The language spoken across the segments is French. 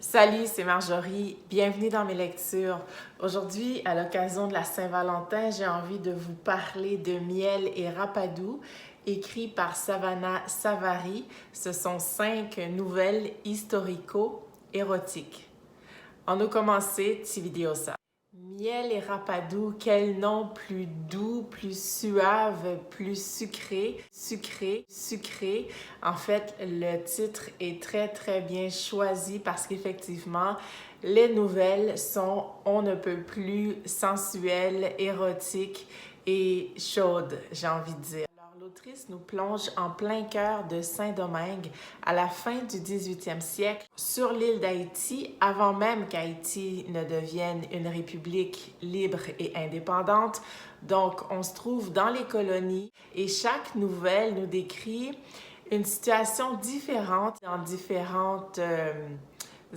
Salut, c'est Marjorie. Bienvenue dans mes lectures. Aujourd'hui, à l'occasion de la Saint-Valentin, j'ai envie de vous parler de Miel et Rapadou, écrit par Savannah Savary. Ce sont 5 nouvelles historico-érotiques. On a commencé, ti vidéo ça. Miel et Rapadou, quel nom plus doux, plus suave, plus sucré, sucré. En fait, le titre est très bien choisi parce qu'effectivement, les nouvelles sont on ne peut plus sensuelles, érotiques et chaudes, j'ai envie de dire. L'autrice nous plonge en plein cœur de Saint-Domingue à la fin du 18e siècle, sur l'île d'Haïti, avant même qu'Haïti ne devienne une république libre et indépendante. Donc, on se trouve dans les colonies et chaque nouvelle nous décrit une situation différente dans différentes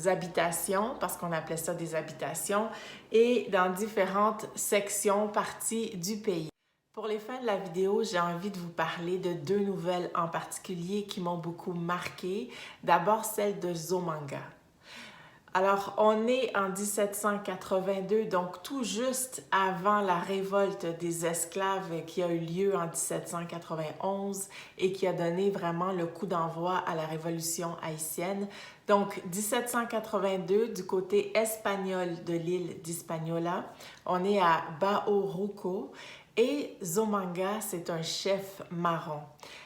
habitations, parce qu'on appelait ça des habitations, et dans différentes sections, parties du pays. Pour les fins de la vidéo, j'ai envie de vous parler de 2 nouvelles en particulier qui m'ont beaucoup marquée. D'abord, celle de Zomanga. Alors, on est en 1782, donc tout juste avant la révolte des esclaves qui a eu lieu en 1791 et qui a donné vraiment le coup d'envoi à la révolution haïtienne. Donc, 1782, du côté espagnol de l'île d'Hispaniola, on est à Baoruco. Et Zomanga, c'est un chef marron.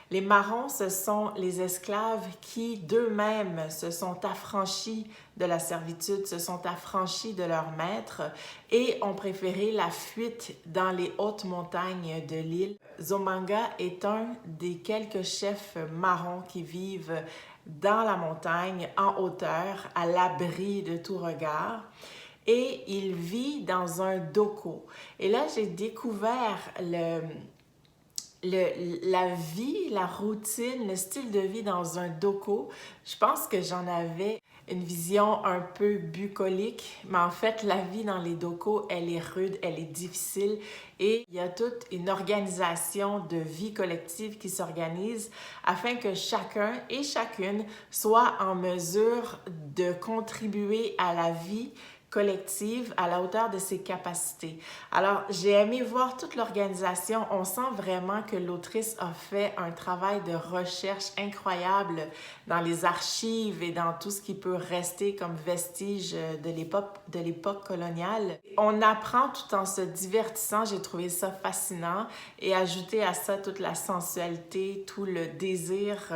Les marrons, ce sont les esclaves qui, d'eux-mêmes, se sont affranchis de la servitude, se sont affranchis de leur maître et ont préféré la fuite dans les hautes montagnes de l'île. Zomanga est un des quelques chefs marrons qui vivent dans la montagne, en hauteur, à l'abri de tout regard. Et il vit dans un doko. Et là, j'ai découvert la vie, la routine, le style de vie dans un doko. Je pense que j'en avais une vision un peu bucolique, mais en fait, la vie dans les dokos, elle est rude, elle est difficile et il y a toute une organisation de vie collective qui s'organise afin que chacun et chacune soit en mesure de contribuer à la vie collective à la hauteur de ses capacités. Alors, j'ai aimé voir toute l'organisation. On sent vraiment que l'autrice a fait un travail de recherche incroyable dans les archives et dans tout ce qui peut rester comme vestige de l'époque coloniale. On apprend tout en se divertissant. J'ai trouvé ça fascinant et ajouter à ça toute la sensualité, tout le désir,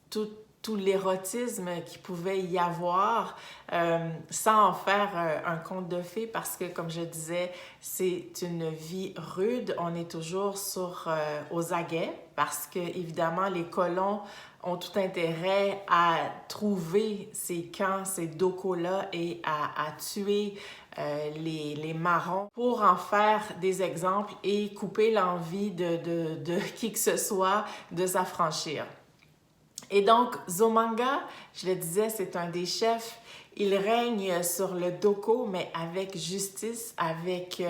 tout l'érotisme qu'il pouvait y avoir sans en faire un conte de fées parce que, comme je disais, c'est une vie rude. On est toujours aux aguets parce que, évidemment, les colons ont tout intérêt à trouver ces camps, ces dokos-là et à tuer les marrons pour en faire des exemples et couper l'envie de qui que ce soit de s'affranchir. Et donc, Zomanga, je le disais, c'est un des chefs. Il règne sur le doko, mais avec justice, avec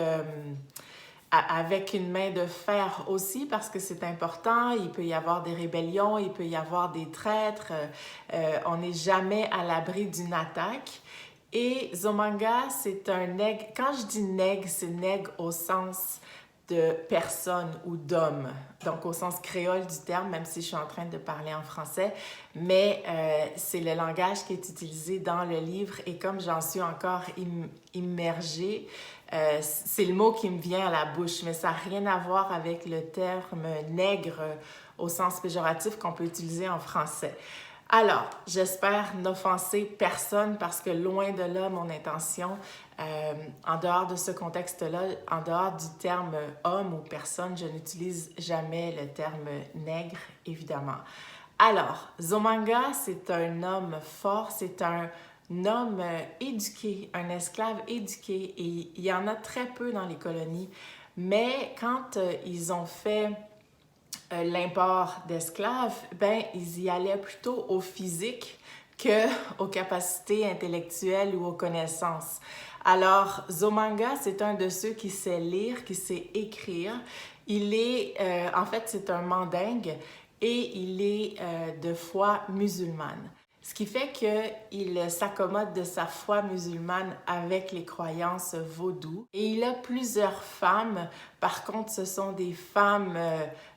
une main de fer aussi, parce que c'est important. Il peut y avoir des rébellions, il peut y avoir des traîtres. On n'est jamais à l'abri d'une attaque. Et Zomanga, c'est un nègre. Quand je dis nègre, c'est nègre au sens de personne ou d'homme, donc au sens créole du terme, même si je suis en train de parler en français, mais c'est le langage qui est utilisé dans le livre et comme j'en suis encore immergée, c'est le mot qui me vient à la bouche, mais ça n'a rien à voir avec le terme nègre au sens péjoratif qu'on peut utiliser en français. Alors, j'espère n'offenser personne parce que loin de là, mon intention, en dehors de ce contexte-là, en dehors du terme homme ou personne, je n'utilise jamais le terme nègre, évidemment. Alors, Zomanga, c'est un homme fort, c'est un homme éduqué, un esclave éduqué, et il y en a très peu dans les colonies, mais quand ils ont fait l'import d'esclaves, ben, ils y allaient plutôt au physique qu'aux capacités intellectuelles ou aux connaissances. Alors, Zomanga, c'est un de ceux qui sait lire, qui sait écrire. Il est, en fait, c'est un mandingue et il est de foi musulmane. Ce qui fait qu'il s'accommode de sa foi musulmane avec les croyances vaudou. Et il a plusieurs femmes. Par contre, ce sont des femmes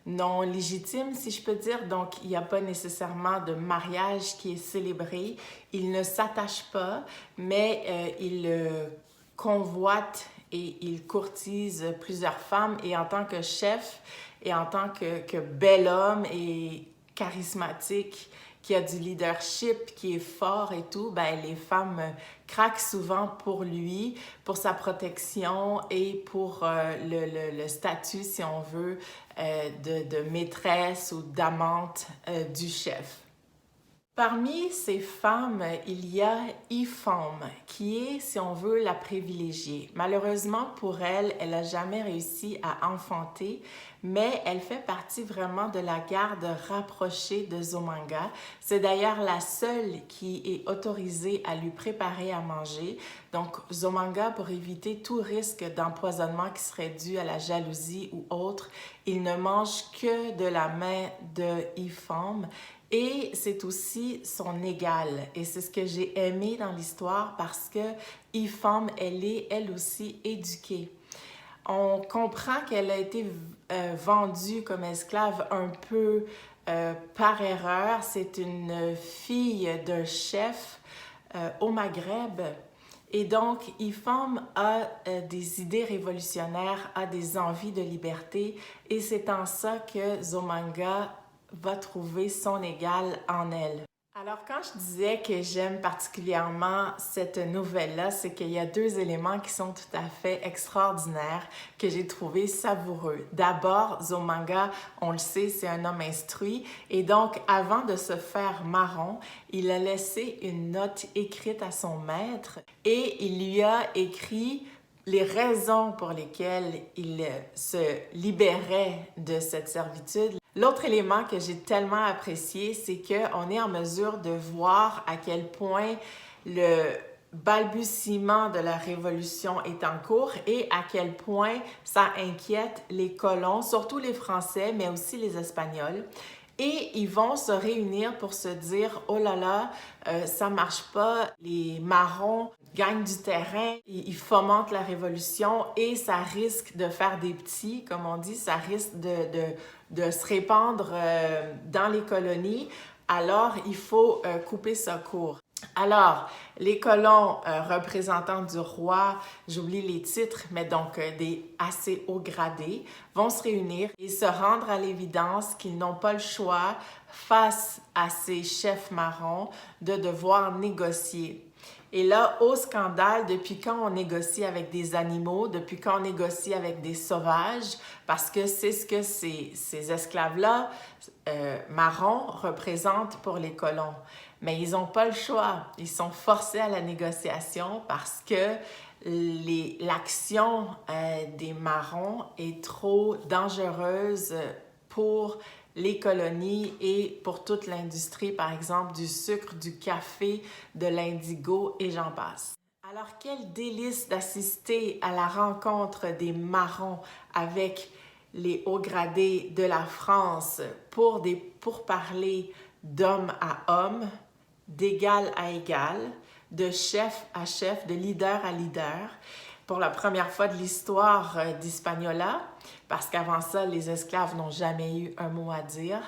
non légitimes, si je peux dire. Donc, il n'y a pas nécessairement de mariage qui est célébré. Il ne s'attache pas, mais il convoite et il courtise plusieurs femmes. Et en tant que chef et en tant que bel homme et charismatique, qui a du leadership, qui est fort et tout, ben les femmes craquent souvent pour lui, pour sa protection et pour le statut, si on veut, de maîtresse ou d'amante du chef. Parmi ces femmes, il y a Ifam, qui est, si on veut, la privilégiée. Malheureusement pour elle, elle n'a jamais réussi à enfanter, mais elle fait partie vraiment de la garde rapprochée de Zomanga. C'est d'ailleurs la seule qui est autorisée à lui préparer à manger. Donc, Zomanga, pour éviter tout risque d'empoisonnement qui serait dû à la jalousie ou autre, il ne mange que de la main de Ifam. Et c'est aussi son égale. Et c'est ce que j'ai aimé dans l'histoire parce que Ifam, elle est elle aussi éduquée. On comprend qu'elle a été vendue comme esclave un peu par erreur. C'est une fille d'un chef au Maghreb. Et donc, Ifam a des idées révolutionnaires, a des envies de liberté. Et c'est en ça que Zomanga va trouver son égal en elle. Alors, quand je disais que j'aime particulièrement cette nouvelle-là, c'est qu'il y a deux éléments qui sont tout à fait extraordinaires, que j'ai trouvé savoureux. D'abord, Zomanga, on le sait, c'est un homme instruit, et donc, avant de se faire marron, il a laissé une note écrite à son maître, et il lui a écrit les raisons pour lesquelles il se libérait de cette servitude. L'autre élément que j'ai tellement apprécié, c'est qu'on est en mesure de voir à quel point le balbutiement de la révolution est en cours et à quel point ça inquiète les colons, surtout les Français, mais aussi les Espagnols. Et ils vont se réunir pour se dire « Oh là là, ça marche pas, les marrons gagnent du terrain, ils fomentent la révolution et ça risque de faire des petits, comme on dit, ça risque de se répandre dans les colonies. Alors, il faut couper ça court. » Alors, les colons représentants du roi, j'oublie les titres, mais donc des assez hauts gradés, vont se réunir et se rendre à l'évidence qu'ils n'ont pas le choix, face à ces chefs marrons, de devoir négocier. Et là, au scandale, depuis quand on négocie avec des animaux, depuis quand on négocie avec des sauvages, parce que c'est ce que ces esclaves-là, marrons, représentent pour les colons. Mais ils n'ont pas le choix. Ils sont forcés à la négociation parce que l'action des marrons est trop dangereuse pour les colonies et pour toute l'industrie, par exemple, du sucre, du café, de l'indigo et j'en passe. Alors, quel délice d'assister à la rencontre des marrons avec les hauts gradés de la France pour des pourparlers d'homme à homme, d'égal à égal, de chef à chef, de leader à leader, pour la première fois de l'histoire d'Hispaniola, parce qu'avant ça, les esclaves n'ont jamais eu un mot à dire.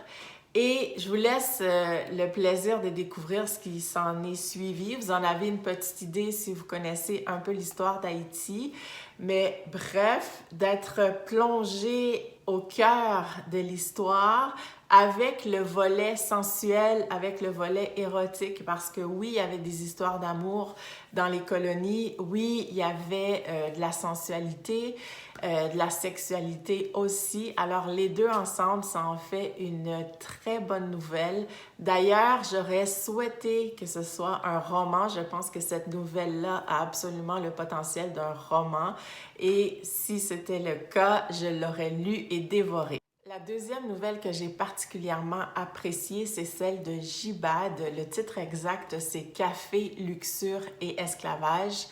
Et je vous laisse le plaisir de découvrir ce qui s'en est suivi. Vous en avez une petite idée si vous connaissez un peu l'histoire d'Haïti. Mais bref, d'être plongé au cœur de l'histoire avec le volet sensuel, avec le volet érotique, parce que oui, il y avait des histoires d'amour dans les colonies, oui, il y avait de la sensualité, de la sexualité aussi. Alors, les deux ensemble, ça en fait une très bonne nouvelle. D'ailleurs, j'aurais souhaité que ce soit un roman. Je pense que cette nouvelle-là a absolument le potentiel d'un roman. Et si c'était le cas, je l'aurais lu et dévoré. La deuxième nouvelle que j'ai particulièrement appréciée, c'est celle de Jibad. Le titre exact, c'est « Café, luxure et esclavage ».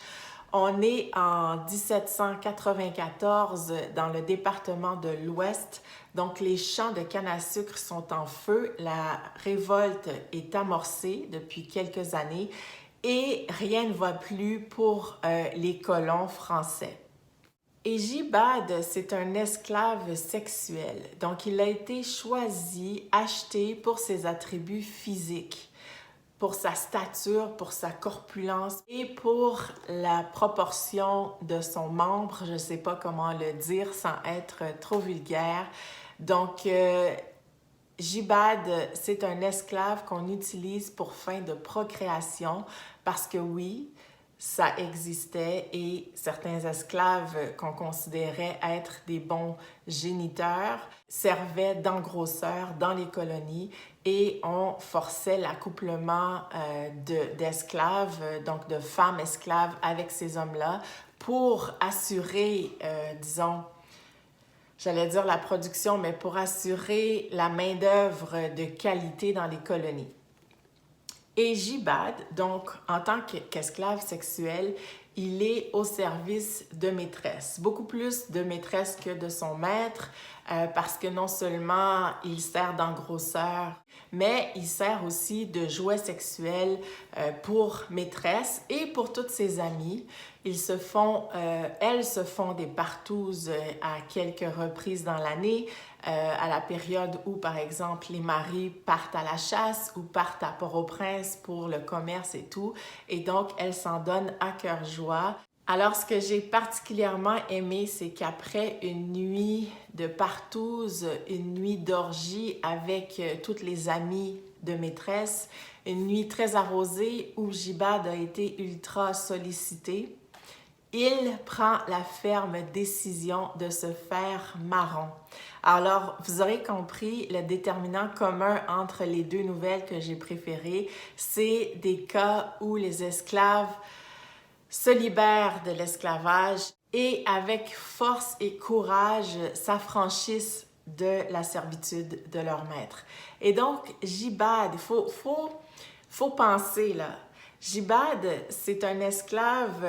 On est en 1794 dans le département de l'Ouest, donc les champs de canne à sucre sont en feu, la révolte est amorcée depuis quelques années et rien ne va plus pour les colons français. Et Jibad, c'est un esclave sexuel, donc il a été choisi, acheté pour ses attributs physiques, pour sa stature, pour sa corpulence et pour la proportion de son membre, je ne sais pas comment le dire sans être trop vulgaire. Donc, Jibad, c'est un esclave qu'on utilise pour fin de procréation parce que oui, ça existait et certains esclaves qu'on considérait être des bons géniteurs servaient d'engrosseurs dans les colonies et on forçait l'accouplement d'esclaves, donc de femmes esclaves avec ces hommes-là pour assurer, disons, j'allais dire la production, mais pour assurer la main-d'œuvre de qualité dans les colonies. Et Jibad, donc en tant qu'esclave sexuel, il est au service de maîtresse, beaucoup plus de maîtresse que de son maître, parce que non seulement il sert d'engrosseur, mais il sert aussi de jouet sexuel pour maîtresse et pour toutes ses amies. Elles se font des partouzes à quelques reprises dans l'année, à la période où, par exemple, les maris partent à la chasse ou partent à Port-au-Prince pour le commerce et tout. Et donc, elles s'en donnent à cœur joie. Alors, ce que j'ai particulièrement aimé, c'est qu'après une nuit de partouze, une nuit d'orgie avec toutes les amies de maîtresse, une nuit très arrosée où Jibad a été ultra sollicité, il prend la ferme décision de se faire marron. Alors, vous aurez compris, le déterminant commun entre les deux nouvelles que j'ai préférées, c'est des cas où les esclaves se libèrent de l'esclavage et avec force et courage s'affranchissent de la servitude de leur maître. Et donc, Jibad, il faut penser là. Jibad, c'est un esclave,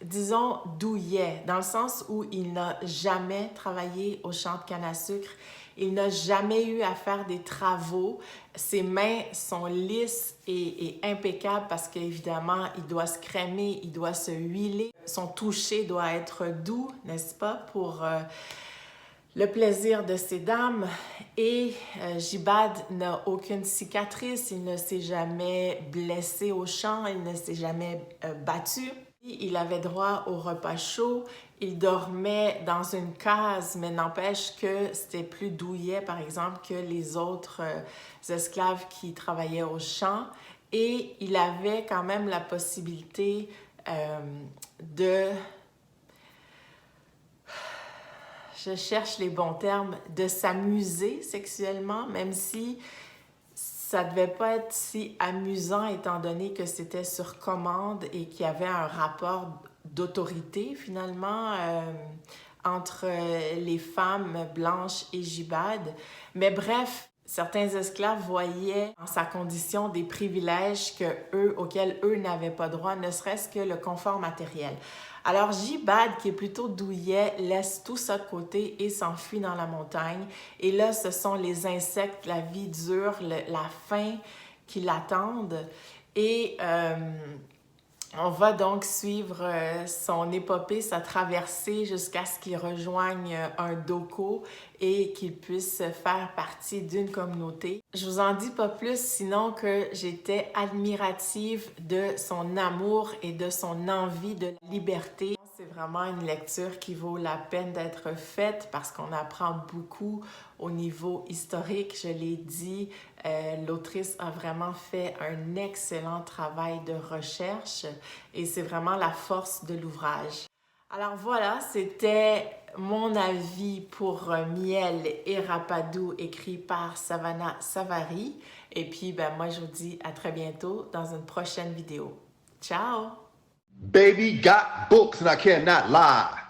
disons, douillet, dans le sens où il n'a jamais travaillé au champ de canne à sucre, il n'a jamais eu à faire des travaux, ses mains sont lisses et impeccables parce qu'évidemment, il doit se crémer, il doit se huiler, son toucher doit être doux, n'est-ce pas, pour le plaisir de ces dames. Et Jibad n'a aucune cicatrice, il ne s'est jamais blessé au champ, il ne s'est jamais battu. Il avait droit au repas chaud, il dormait dans une case, mais n'empêche que c'était plus douillet, par exemple, que les autres esclaves qui travaillaient au champ. Et il avait quand même la possibilité je cherche les bons termes, de s'amuser sexuellement, même si ça ne devait pas être si amusant étant donné que c'était sur commande et qu'il y avait un rapport d'autorité finalement entre les femmes blanches et Jibad. Mais bref, certains esclaves voyaient en sa condition des privilèges auxquels eux n'avaient pas droit, ne serait-ce que le confort matériel. Alors Jibad, qui est plutôt douillet, laisse tout ça de côté et s'enfuit dans la montagne. Et là, ce sont les insectes, la vie dure, la faim qui l'attendent. Et on va donc suivre son épopée, sa traversée jusqu'à ce qu'il rejoigne un doko et qu'il puisse faire partie d'une communauté. Je vous en dis pas plus, sinon que j'étais admirative de son amour et de son envie de liberté. C'est vraiment une lecture qui vaut la peine d'être faite parce qu'on apprend beaucoup au niveau historique. Je l'ai dit, l'autrice a vraiment fait un excellent travail de recherche et c'est vraiment la force de l'ouvrage. Alors voilà, c'était mon avis pour Miel et Rapadou écrit par Savannah Savary. Et puis, moi, je vous dis à très bientôt dans une prochaine vidéo. Ciao! Baby got books and I cannot lie.